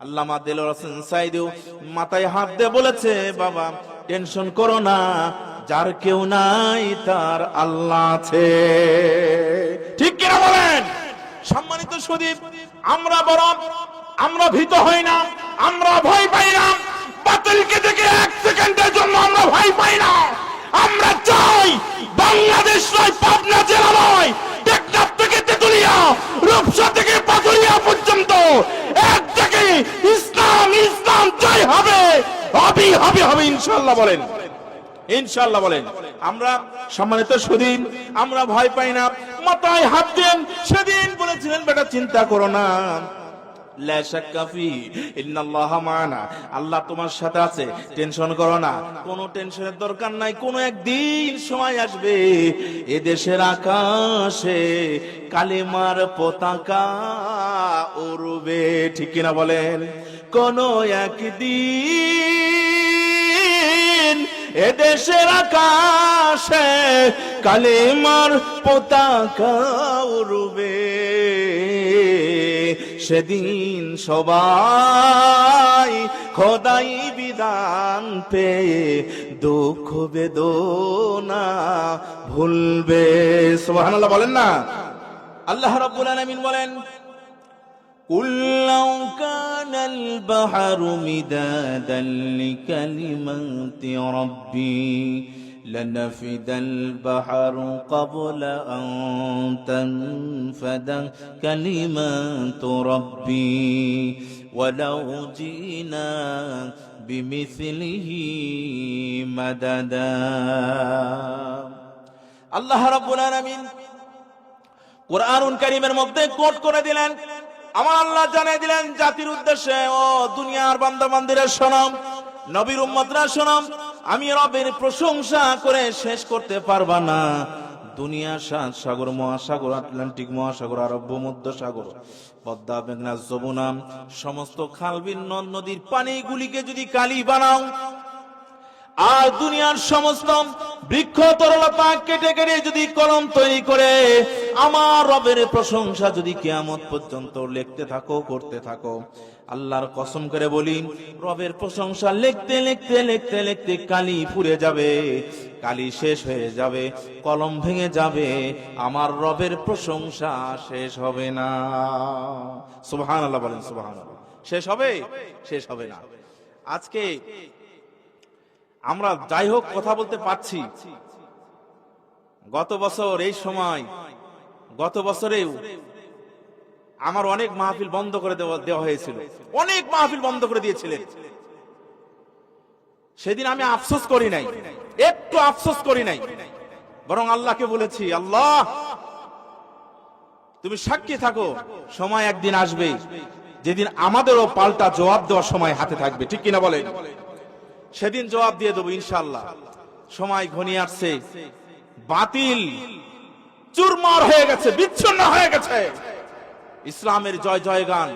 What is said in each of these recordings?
আল্লামা দেলোয়ার হোসেন সাইদিও মাথায় হাত দিয়ে বলেছে, বাবা টেনশন করো না, যার কেউ নাই তার আল্লাহ আছে। ঠিক কিনা বলেন? সম্মানিত সুধী, আমরা ভীত হই না, আমরা ভয় পাই না, বাতিলকে দেখে এক সেকেন্ডের জন্য আমরা ভয় পাই না। আমরা চাই বাংলাদেশ নয়, পাবনা জেলা নয়, টেকনাফ থেকে তেতুলিয়া, রূপসা থেকে পাথুরিয়া পর্যন্ত এক থেকে ইসলাম ইসলাম জয় হবে, হবে ইনশাআল্লাহ বলেন, ইনশাআল্লাহ বলেন। আমরা সম্মানিত সুধী, আমরা ভয় পাই না, মাথায় হাত দেন। সেদিন বলেছিলেন, বেটা চিন্তা করো না, লা শাক্কা ফি ইন্নাল্লাহা মা'ানা, আল্লাহ তোমার সাথে আছে, টেনশন করো না, কোনো টেনশনের দরকার নাই। কোনো একদিন সময় আসবে এ দেশের আকাশে কালিমার পতাকা উড়বে। ঠিক কিনা বলেন? কোনো একদিন এ দেশের আকাশে কালিমার পতাকা উড়বে, সেদিন সবাই খোদাই বিধান পেয়ে দুঃখ বেদনা ভুলবে। সুবহানাল্লাহ বলেন না? আল্লাহ রাব্বুল আলামিন বলেন, কুল লাউ কানাল বাহরু মিদাদান লিকালিমাতি রাব্বি লানাফিদাল বাহরু ক্বাবলা আন তানফাদা কালিমাতু রাব্বি ওয়ালাউ জিনা বিমিসলিহি মাদাদা। আল্লাহ রাব্বুল আলামিন কুরআনুল কারীমের মধ্যে কোট করে দিলেন, আমার আল্লাহ জানিয়ে দিলেন জাতির উদ্দেশ্যে, ও দুনিয়ার বান্দা-বান্দীরা শোনো, নবীর উম্মতরা শোনো, আমি রবের প্রশংসা করে শেষ করতে পারবা না। দুনিয়া, সাত সাগর, মহাসাগর, আটলান্টিক মহাসাগর, আরব ভূমধ্য সাগর, পদ্মা, মেঘনা, যমুনা, সমস্ত খাল-বিল, নদ নদীর পানিগুলিকে যদি কালি বানাও, আর দুনিয়ার সমস্ত বৃক্ষ তরলতা কেটে কেটে যদি কলম তৈরি করে আমার রবের প্রশংসা যদি কিয়ামত পর্যন্ত লিখতে থাকো, করতে থাকো, আল্লাহর কসম করে বলি, রবের প্রশংসা লিখতে লিখতে লিখতে লিখতে কালি পুড়ে যাবে, কালি শেষ হয়ে যাবে, কলম ভেঙে যাবে, আমার রবের প্রশংসা শেষ হবে না। সুবহানাল্লাহ বলেন, সুবহানাল্লাহ। শেষ হবে? শেষ হবে না। আজকে আমরা যাই হোক কথা বলতে পারছি। গত বছর এই সময়, গত বছরেও আমার অনেক মাহফিল বন্ধ করে দেওয়া হয়েছিল, অনেক মাহফিল বন্ধ করে দিয়েছিলেন। সেদিন আমি আফসোস করি নাই, একটু আফসোস করি নাই, বরং আল্লাহকে বলেছি, আল্লাহ তুমি সাক্ষী থাকো, সময় একদিন আসবে যেদিন আমাদেরও পাল্টা জবাব দেওয়ার সময় হাতে থাকবে। ঠিক কিনা বলেন? সেদিন জবাব দিয়ে দেবো ইনশাআল্লাহ। সময় ঘনিয়ে আসছে, বাতিল চুরমার হয়ে গেছে, বিচ্ছিন্ন হয়ে গেছে। ইসলামের জয় জয়গান,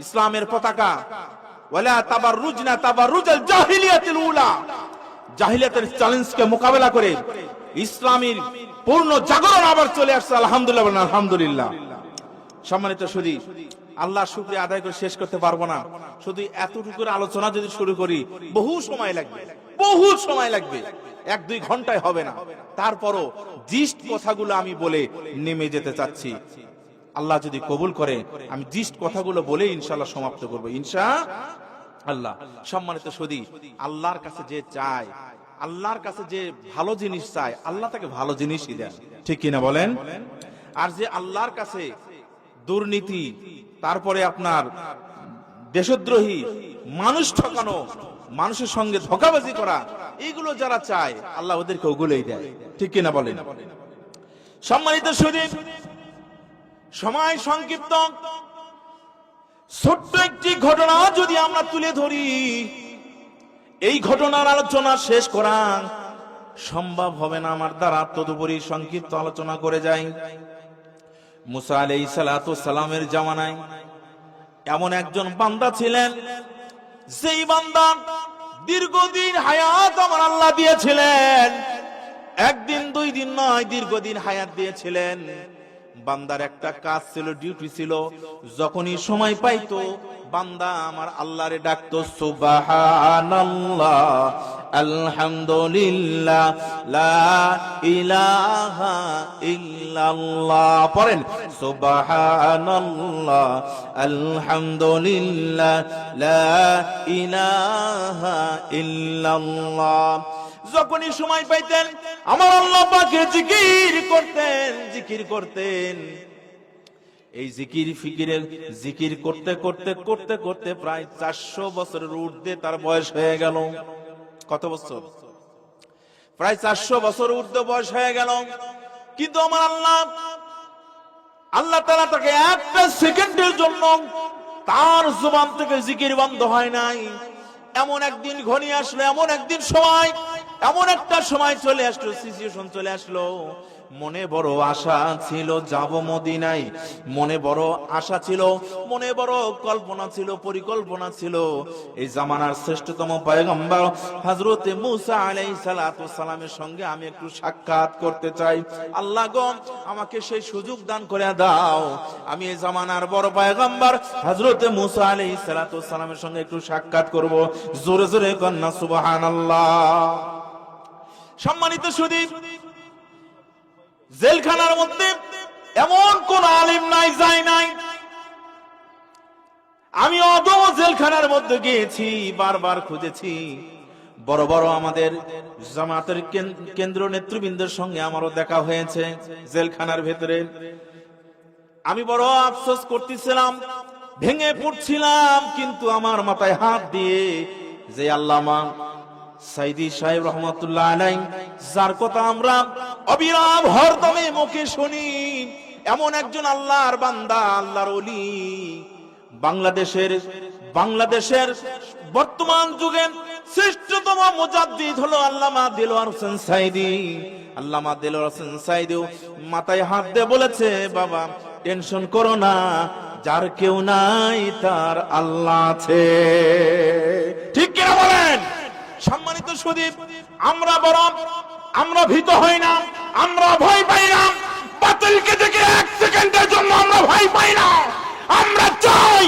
ইসলামের পতাকা, ওয়ালা তাবাররুজনা তাবাররুজাল জাহিলিয়াতিল উলা, জাহিলিয়াতের চ্যালেঞ্জকে মোকাবেলা করে ইসলামের পূর্ণ জাগরণ আবার চলে আসছে। আলহামদুলিল্লাহ, আলহামদুলিল্লাহ। সম্মানিত সুধী, আল্লাহ শুকরিয়া আদায় করে শেষ করতে পারবো না। শুধু এতটুকুর আলোচনা যদি শুরু করি বহু সময় লাগবে, বহু সময় লাগবে, 1-2 ঘন্টায় হবে না। তারপরও জিস্ট কথাগুলো আমি বলে নেমে যেতে চাচ্ছি। আল্লাহ যদি কবুল করে আমি জিস্ট কথাগুলো বলে ইনশাআল্লাহ সমাপ্ত করবো, ইনশাআল্লাহ। সম্মানিত সুধী, আল্লাহর কাছে যে চায়, আল্লাহর কাছে যে ভালো জিনিস চায়, আল্লাহ তাকে ভালো জিনিসই দেন। ঠিক কিনা বলেন? আর যে আল্লাহর কাছে দুর্নীতি, তারপরে আপনার দেশদ্রোহী, মানুষ ঠকানো, মানুষের সঙ্গে ধোঁকাবাজি করা, এগুলো যারা চায় আল্লাহ ওদেরকে ওগুলোই দেয়। ঠিক কিনা বলেন? সম্মানিত সুধী, সময় সংক্ষিপ্ত, ছোট্ট একটি ঘটনা যদি আমরা তুলে ধরি, এই ঘটনার আলোচনা শেষ করা সম্ভব হবে না আমার দ্বারা, তদুপরি সংক্ষিপ্ত আলোচনা করে যাই। মুসা আলাইহিস সালাতু সালামের জামানায় এমন একজন বান্দা ছিলেন, যেই বান্দা দীর্ঘদিন হায়াত আমার আল্লাহ দিয়েছিলেন। 1 দিন 2 দিন নয়, দীর্ঘদিন হায়াত দিয়েছিলেন। বান্দার একটা কাজ ছিল, ডিউটি ছিল, যখনই সময় পাইতো বান্দা আমার আল্লাহরে ডাকতো সুবহানাল্লাহ, আলহামদুলিল্লাহ, লা ইলাহা ইল্লাল্লাহ। পড়েন সুবহানাল্লাহ, আলহামদুলিল্লাহ, লা ইলাহা ইল্লাল্লাহ। যখনই সময় পাইতেন আমার আল্লাহ পাকে জিকির করতেন। এই জিকির ফিকিরের জিকির করতে করতে করতে করতে প্রায় 400 বছরের ঊর্ধ্বে তার বয়স হয়ে গেল। কত বছর? প্রায় 400 বছর ঊর্ধ্বে বয়স হয়ে গেল। কিন্তু আমার আল্লাহ তাআলা তাকে একটা সেকেন্ডের জন্য তার জবান থেকে জিকির বন্ধ হয় নাই। এমন একদিন ঘনিয়ে আসলো, এমন একদিন সময়, এমন একটা সময় চলে আসলো, সিচুয়েশন চলে আসলো। মনে বড় আশা ছিল যাব মদিনায়, মনে বড় আশা ছিল, মনে বড় কল্পনা ছিল, পরিকল্পনা ছিল এই জামানার শ্রেষ্ঠতম পয়গম্বর হযরতে মূসা আলাইহিস সালাতু সালামের সঙ্গে আমি একটু সাক্ষাৎ করতে চাই। আল্লাহ গো আমাকে সেই সুযোগ দান করে দাও, আমি এই জামানার বড় পয়গম্বর হযরতে মূসা আলাইহিস সালাতু সালামের সঙ্গে একটু সাক্ষাৎ করব। জোরে জোরে কন্না সুবহানাল্লাহ। সম্মানিত সুধী, জেলখানার মধ্যে এমন কোন আলিম নাই যায় নাই। আমি অদম জেলখানার মধ্যে গিয়েছি, বারবার খুঁজেছি। বড় বড় আমাদের জামাতের কেন্দ্র নেতৃবৃন্দের সঙ্গে আমারও দেখা হয়েছে জেলখানার ভেতরে। আমি বড় আফসোস করতেছিলাম, ভেঙে পড়ছিলাম, কিন্তু আমার মাথায় হাত দিয়ে যে আল্লামা সাইদি সাহেব রহমাতুল্লাহ আলাইহি, যার কথা আমরা অবিরাম হরদমে মুখে শুনি, এমন একজন আল্লাহর বান্দা, আল্লাহর ওলি, বাংলাদেশের বর্তমান যুগে শ্রেষ্ঠতম মুজাদ্দিদ হলো আল্লামা দেলোয়ার হোসেন সাইদি। আল্লামা দেলোয়ার হোসেন সাইদি মাথায় হাত দিয়ে বলেছে, বাবা টেনশন করো না, যার কেউ নাই তার আল্লাহ আছে। ঠিক কিনা বলেন? সম্মানিত সুধী, আমরা ভীত হই না, আমরা ভয় পাই না। বাতিলকে দেখে এক সেকেন্ডের জন্য আমরা ভয় পাই না। আমরা চাই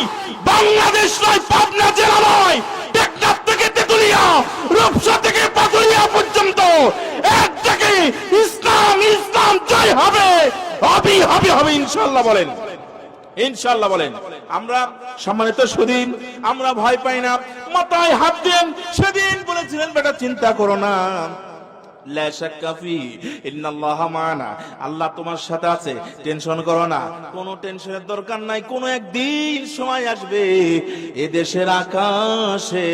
বাংলাদেশ নয়, পাবনা জেলা নয়, টেকনাফ থেকে তেতুলিয়া, রূপসা থেকে পাতুলিয়া পর্যন্ত এক থেকে ইসলাম জয় হবে, হবে ইনশাআল্লাহ বলেন, ইনশাআল্লাহ বলেন। আমরা সম্মানিত সুধী, আমরা ভয় পাই না। মাথায় হাত দেন, সেদিন বলেছিলেন বেটা চিন্তা করো না, লা শাক্কা ফি ইন্নাল্লাহ মা'ানা, আল্লাহ তোমার সাথে আছে, টেনশন করো না, কোনো টেনশনের দরকার নাই। কোনো একদিন সময় আসবে এদেশের আকাশে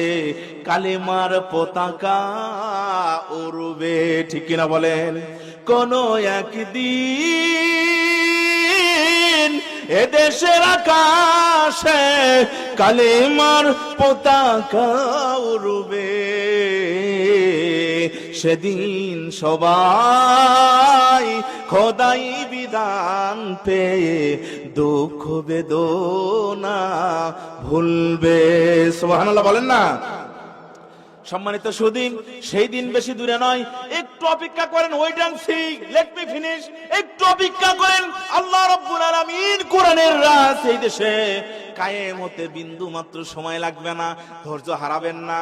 কালেমার পতাকা উড়বে। ঠিক কিনা বলেন? কোনো একদিন এদেশের আকাশে কালেমার পতাকা উড়বে, সেদিন সবাই খোদাই বিধান পেয়ে দুঃখ বেদনা ভুলবে। সুবহানাল্লাহ বলেন না? সম্মানিত সুধী, সেই দিন বেশি দূরে নয়, একটু অপেক্ষা করেন, wait and see, let me finish. একটু অপেক্ষা করেন, আল্লাহ রাব্বুল আলামিন কোরআনের রাজ এই দেশে কায়েম হতে বিন্দু মাত্র সময় লাগবে না। ধৈর্য হারাবেন না,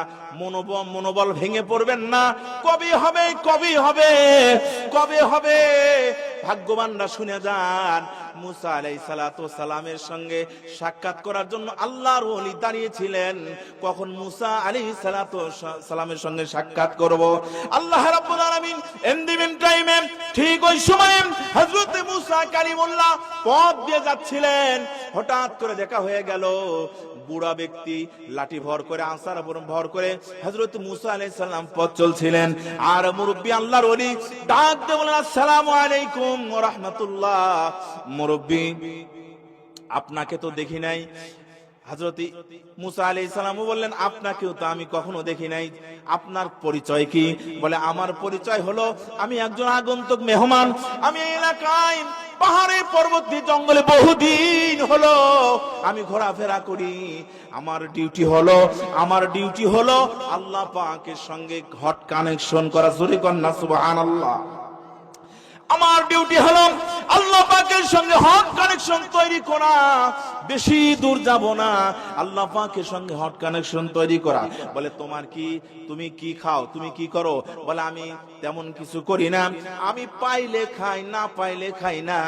মনোবল ভেঙে পড়বেন না। কবে হবে, কবে হবে, কবে হবে? ভাগ্যবানরা শুনে যান, মুসা আলাইহিস সালাতু সালামের সঙ্গে সাক্ষাৎ করার জন্য আল্লাহর ওলি দাঁড়িয়েছিলেন। কখন মুসা আলাইহিস সালাতু সালামের সঙ্গে সাক্ষাৎ করব, আল্লাহ রাব্বুল আলামিন ইন দি মিন টাইমে, ঠিক ওই সময়ে হযরত মুসা কালিমুল্লাহ পথ দিয়ে যাচ্ছিলেন। হঠাৎ করে দেখা হয়ে গেল, বুড়া ব্যক্তি লাঠি ভর করে, আনসার ভর করে হযরত মুসা আলাইহিস সালাম পথ চলছিলেন। আর মুরব্বি আল্লাহর ওলি ডাক দিয়ে বলেন, আসসালামু আলাইকুম ওয়া রাহমাতুল্লাহ। মুরব্বি, আপনাকে তো দেখি নাই। হযরত মুসা আলাইহিস সালাম বললেন, আপনাকেও তো আমি কখনো দেখি নাই, আপনার পরিচয় কি? বলে, আমার পরিচয় হলো আমি একজন আগন্তুক মেহমান। আমি এই এলাকায় পাহাড়ে পর্বতে জঙ্গলে বহুদিন হলো আমি ঘোরাফেরা করি। আমার ডিউটি হলো আল্লাহ পাকের সঙ্গে হট কানেকশন করা। জোরে কন্না সুবহানাল্লাহ। আমার ডিউটি হলো আল্লাহ পাকের সঙ্গে হট কানেকশন তৈরি করা, বেশি দূর যাব না, আল্লাহ পাকের সঙ্গে হট কানেকশন তৈরি করা। বলে তোমার কি, তুমি কি খাও, তুমি কি করো? বলে আমি তেমন কিছু করি না, আমি পাইলে খাই, না পাইলে খাই না।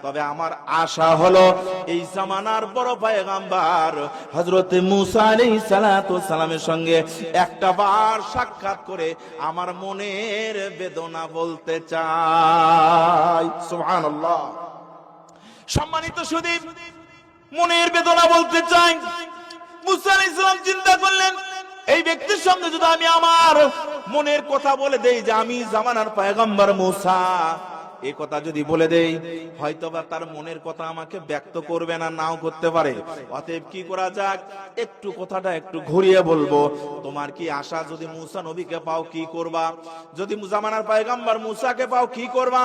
তবে আমার আশা হলো এই জামানার বড় পয়গম্বর হযরত মূসা আলাইহিস সালাতু ওয়াস সালামের সঙ্গে একটা বার সাক্ষাৎ করে আমার মনের বেদনা বলতে চাই। সুবহানাল্লাহ। সম্মানিত সুধী, মনের বেদনা বলতে চাই। মূসা আলাইহিস সালাম চিন্তা করলেন, এই ব্যক্তির সঙ্গে যদি আমি আমার মনের কথা বলে দেই যে আমি জামানার পয়গম্বর মূসা, এই কথা যদি বলে দেই, হয়তোবা তার মনের কথা আমাকে ব্যক্ত করবে না, নাও করতে পারে। অতএব কি করা যাক, একটু কথাটা একটু ঘুরিয়ে বলবো। তোমার কি আশা, যদি মূসা নবীকে পাও কি করবা? যদি জামানার পয়গম্বর মূসাকে পাও কি করবা?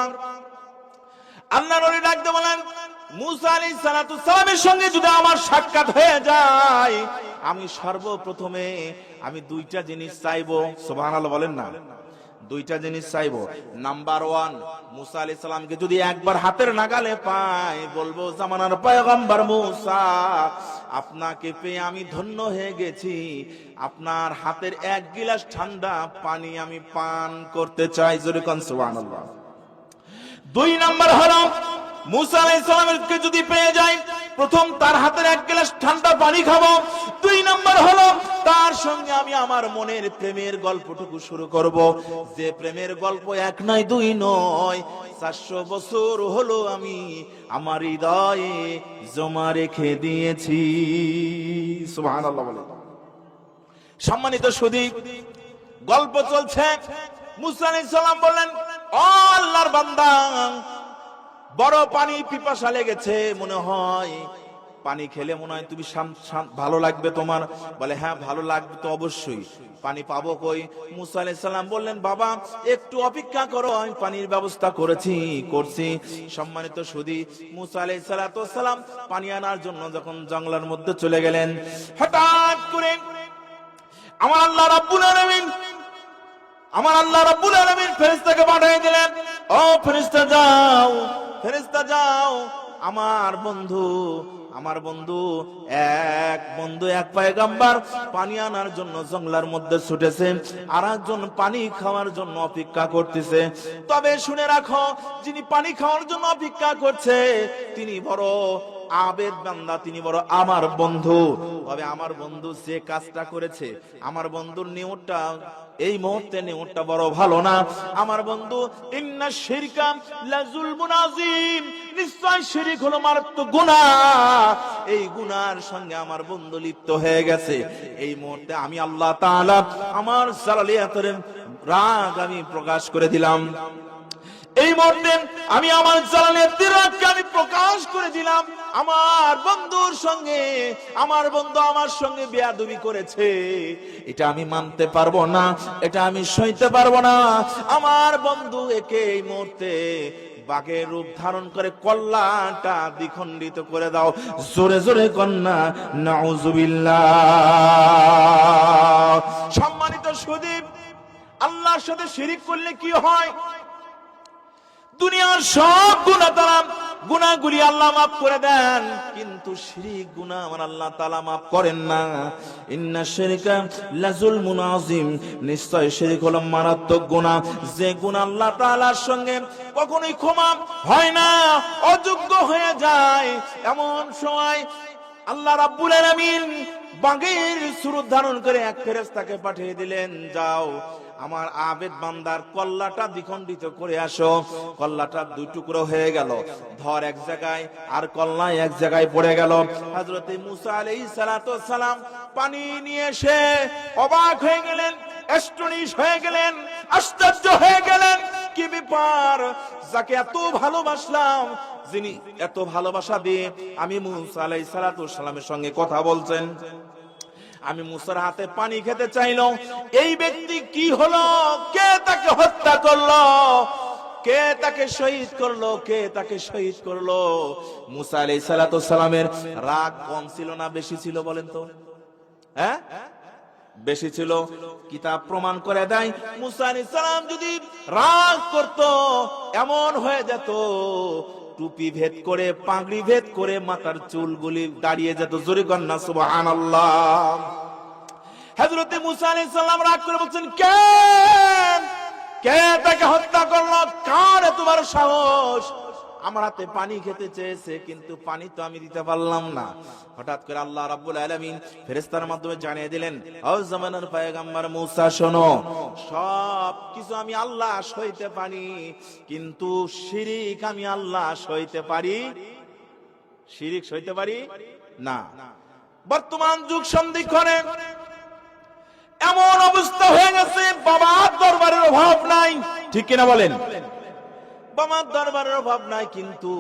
আল্লাহ নবী ডাকতে বলেন, মূসা আলাইহিস সালাতু সালামের সঙ্গে যদি আমার সাক্ষাৎ হয়ে যায়, আমি সর্বপ্রথমে আমি দুইটা জিনিস চাইবো। সুবহানাল্লাহ বলেন না। দুইটা জিনিস চাইবো। নাম্বার 1, মূসা আলাইহিস সালামকে যদি একবার হাতের নাগালে পাই, বলবো জামানার পয়গম্বর মূসা, আপনাকে পেয়ে আমি ধন্য হয়ে গেছি, আপনার হাতের এক গিলাস ঠান্ডা পানি আমি পান করতে চাই। জোরে কোন সুবহানাল্লাহ। 2 নাম্বার হলো মূসা আলাইহিস সালামকে যদি পেয়ে যাই, প্রথম তার হাতের এক গ্লাস ঠান্ডা পানি খাবো। 2 নাম্বার হলো তার সঙ্গে আমি আমার মনের প্রেমের গল্পটুকু শুরু করব, যে প্রেমের গল্প 1 নয় 2 নয়, 400 বছর হলো আমি আমার হৃদয়ে জমা রেখে দিয়েছি। সুবহানাল্লাহ বলে। সম্মানিত সুধী, গল্প চলছে। মূসা আলাইহিস সালাম বললেন, ও আল্লাহর বান্দা, বড় পানি পিপাসা লেগেছে, মনে হয় পানি খেলে মনে হয় তুমি ভালো লাগবে তোমার। বলে হ্যাঁ ভালো লাগবে তো অবশ্যই, পানি পাবো কই? মূসা আলাইহিস সালাম বললেন, বাবা একটু অপেক্ষা করো, আমি পানির ব্যবস্থা করছি। সম্মানিত সুধী, মূসা আলাইহিস সালাম পানি আনার জন্য যখন জঙ্গলের মধ্যে চলে গেলেন, হঠাৎ করে আমার আল্লাহ রাব্বুল আলামিন ফেরেশতাকে পাঠিয়ে দিলেন, ও ফেরেশতা যাও, আমার বন্ধু এক পয়গম্বর পানি আনার জন্য জঙ্গলের মধ্যে ছুটেছে, আর একজন পানি খাওয়ার জন্য অপেক্ষা করতেছে। তবে শুনে রাখো, যিনি পানি খাওয়ার জন্য অপেক্ষা করছে তিনি বড় আবেদ বান্দা, তিনি বড় আমার বন্ধু। তবে আমার বন্ধু যে কাজটা করেছে, আমার বন্ধুর নিয়তটা এই মুহূর্তে নিয়তটা বড় ভালো না। আমার বন্ধু, ইন্না শিরকা লাযুলমুন আযীম, নিশ্চয় শিরক হলো মারাত্মক গুনাহ। এই গুনার সঙ্গে আমার বন্ধু লিপ্ত হয়ে গেছে। এই মুহূর্তে আমি আল্লাহ তাআলা আমার জালালিয়াতের রাগ আমি প্রকাশ করে দিলাম। এই মুহূর্তে আমি আমার জালালিয়াতের রাগকে আমি প্রকাশ করে দিলাম। আমার বন্ধু আমার সঙ্গে বেয়াদবি করেছে, এটা আমি মানতে পারবো না, এটা আমি সইতে পারবো না। আমার বন্ধু একে এই মুহূর্তে বাঘের রূপ ধারণ করে কল্লাটা দ্বিখণ্ডিত করে দাও। জোরে জোরে কন্যা নাউযুবিল্লাহ। সম্মানিত সুধী, আল্লাহর সাথে শিরিক করলে কি হয়? দুনিয়ার সব গুনাহগুলি আল্লাহ মাফ করে দেন, কিন্তু শিরিক গুনাহ আমার আল্লাহ তাআলা মাফ করেন না। ইন্না শিরকা লাযুলমুন আযীম, নিশ্চয় শিরিক হলো মারাত্মক গুনাহ, যে গুনাহ আল্লাহ তাআলার সঙ্গে কখনোই ক্ষমা হয় না, অযোগ্য হয়ে যায়। এমন সময় আল্লাহ রাব্বুল আলামিন বাঘের সুরত ধারণ করে এক ফেরেশতাকে পাঠিয়ে দিলেন, যাও আমার আবেদ বান্দার কল্লাটা দ্বিখণ্ডিত করে আসো। কল্লাটা 2 টুকরো হয়ে গেল, ধর এক জায়গায় আর কল্লা এক জায়গায় পড়ে গেল। হযরত মূসা আলাইহিস সালাম পানি নিয়ে এসে অবাক হয়ে গেলেন, অ্যাস্টনিশ হয়ে গেলেন, আশ্চর্য হয়ে গেলেন। কি ব্যাপার, যাকে এত ভালোবাসলাম, যিনি এত ভালোবাসা দিয়ে আমি মূসা আলাইহিস সালামের সঙ্গে কথা বলছেন, আমি মূসার হাতে পানি খেতে চাইলাম, এই ব্যক্তি কি হলো? কে তাকে হত্যা করলো? কে তাকে শহীদ করলো? মূসা আলাইহিস সালামের রাগ কম ছিল না বেশি ছিল বলেন তো? হ্যাঁ, বেশি ছিল। কিতাব প্রমাণ করে দেয় মুসা আলাইহিস সালাম যদি রাগ করত, এমন হয়ে যেত টুপি ভেদ করে, পাগড়ি ভেদ করে মাথার চুলগুলি দাঁড়িয়ে যেত। জোরে কন্যা সুবহানাল্লাহ। হযরতে মুসা আলাইহিস সালাম রাগ করে বলছেন, কে তাকে হত্যা করলো? কার এত বড় সাহস? আমার হাতে পানি খেতে চেয়েছে, কিন্তু পানি তো আমি দিতে পারলাম না। হঠাৎ করে আল্লাহ রাব্বুল আলামিন ফেরেশতার মাধ্যমে জানিয়ে দিলেন, ও জামানার পয়গম্বর মুসা, শোনো, সব কিছু আমি আল্লাহ সইতে পারি, কিন্তু শিরিক আমি আল্লাহ সইতে পারি, শিরিক সইতে পারি না। বর্তমান যুগ সন্ধিক্ষণে এমন অবস্থা হয়ে গেছে, বাবার দরবারের অভাব নাই, ঠিক কিনা বলেন? বাবার দরবারের অভাব নাই, কিন্তু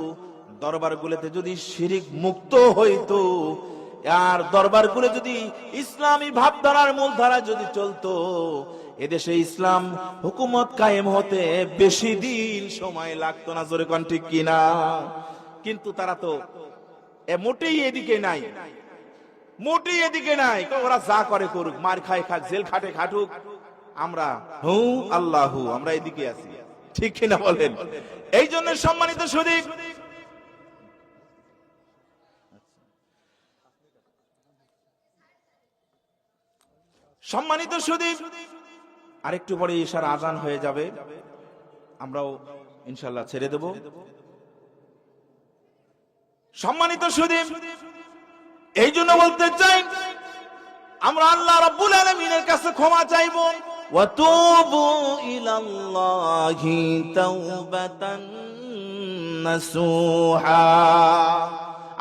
দরবারগুলোতে যদি শিরিক মুক্ত হইতো, আর দরবারগুলো যদি ইসলামী ভাবধারার মূলধারা যদি চলতো, এদেশে ইসলাম হুকুমত কায়েম হতে বেশি দিন সময় লাগতো না। জোরে কোন ঠিক কিনা? কিন্তু তারা তো মোটেই এদিকে নাই, মোটেই এদিকে নাই। ওরা যা করে করুক, মার খায় খাক, জেল খাটে খাটুক, আমরা আল্লাহু, আমরা এদিকে আছি, ঠিক কিনা বলেন? এই জন্য সম্মানিত সুধী, সম্মানিত সুধী, আরেকটু পরে ইশার আজান হয়ে যাবে, আমরাও ইনশাআল্লাহ ছেড়ে দেব। সম্মানিত সুধী, এই জন্য বলতে চাই, আমরা আল্লাহ রাব্বুল আলামিনের কাছে ক্ষমা চাইব। ওয়াতুবু ইলাল্লাহি তাওবাতান নাসুহা।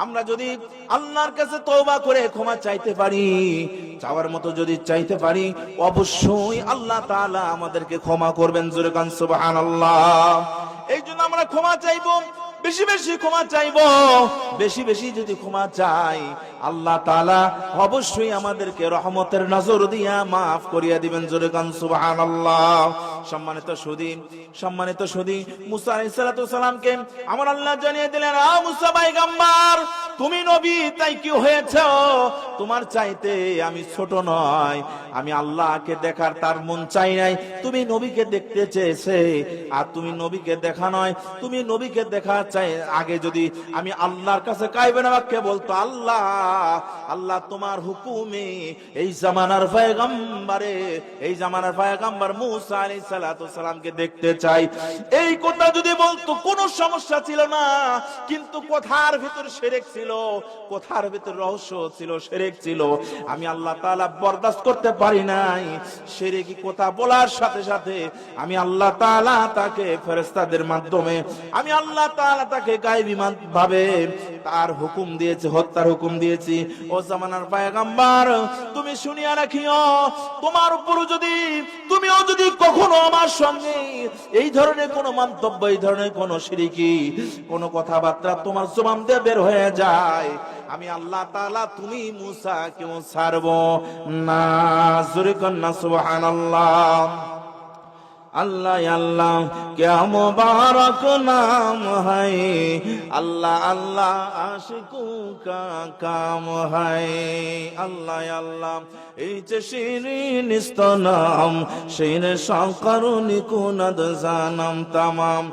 আমরা যদি আল্লাহর কাছে তওবা করে ক্ষমা চাইতে পারি, চাওয়ার মতো যদি চাইতে পারি, অবশ্যই আল্লাহ তাআলা আমাদেরকে ক্ষমা করবেন। জোরে কান সুবহানাল্লাহ। এই জন্য আমরা ক্ষমা চাইব, বেশি বেশি ক্ষমা চাইব। বেশি বেশি যদি ক্ষমা চাই, আল্লাহ তাআলা অবশ্যই আমাদেরকে রহমতের নজর দিয়া মাফ করিয়া দিবেন। জোরে কান সুবহানাল্লাহ। সম্মানিত সুধী, সম্মানিত সুধী, মুসা আলাইহিস সালাতু সালামকে আমার আল্লাহ জানিয়ে দিলেন, আ মুসা পয়গম্বর, তুমি নবী, তাই কি হয়েছে? তোমার চাইতে আমি ছোট নয়, আমি আল্লাহকে দেখার তার মন চাই নাই, তুমি নবীকে দেখতে চেয়েছে, আর তুমি নবীকে দেখা নয়, তুমি নবীকে দেখা চাই। আগে যদি আমি আল্লাহর কাছে কাইবেনা বাক্যে বলতো, আল্লাহ আল্লাহ তোমার হুকুমে এই জামানার পয়গম্বরে, এই জামানার পয়গম্বর মুসা আলাইহিস সালাতু সালামকে দেখতে চাই, এই কথা যদি বলতো, কোনো সমস্যা ছিল না। কিন্তু কথার ভিতর শিরক ছিল, কথার ভিতর রহস্য ছিল, শিরক ছিল। আমি আল্লাহ তাআলা বরদাস্ত করতে পারি নাই। শিরকি কথা বলার সাথে সাথে আমি আল্লাহ তাআলা তাকে ফেরেশতাদের মাধ্যমে, আমি আল্লাহ তাআলা তাকে গায়বী ভাবে তার হুকুম দিয়েছি, হত্যার হুকুম দিয়েছি। ও জামানার পয়গম্বর, তুমি শুনিয়া রাখিও, তোমার উপর যদি, তুমিও যদি কখনো আমার সঙ্গে এই ধরনের কোন মন্তব্য, এই ধরনের কোন শিরকি কোন কথাবার্তা তোমার জবান দিয়ে বের হয়ে যায়, আমি আল্লাহ তাআলা তুমি মুসা কেউ ছাড়ব না। জোরে কন্না সুবহানাল্লাহ। अल्लाह अल्लाह क्या मुबारक नाम है, अल्लाह अल्लाह आशिकों का काम है। अल्लाह अल्लाह এই যে শিরিন নাম, শির সাকারুনি কুনাদ জানাম তামাম।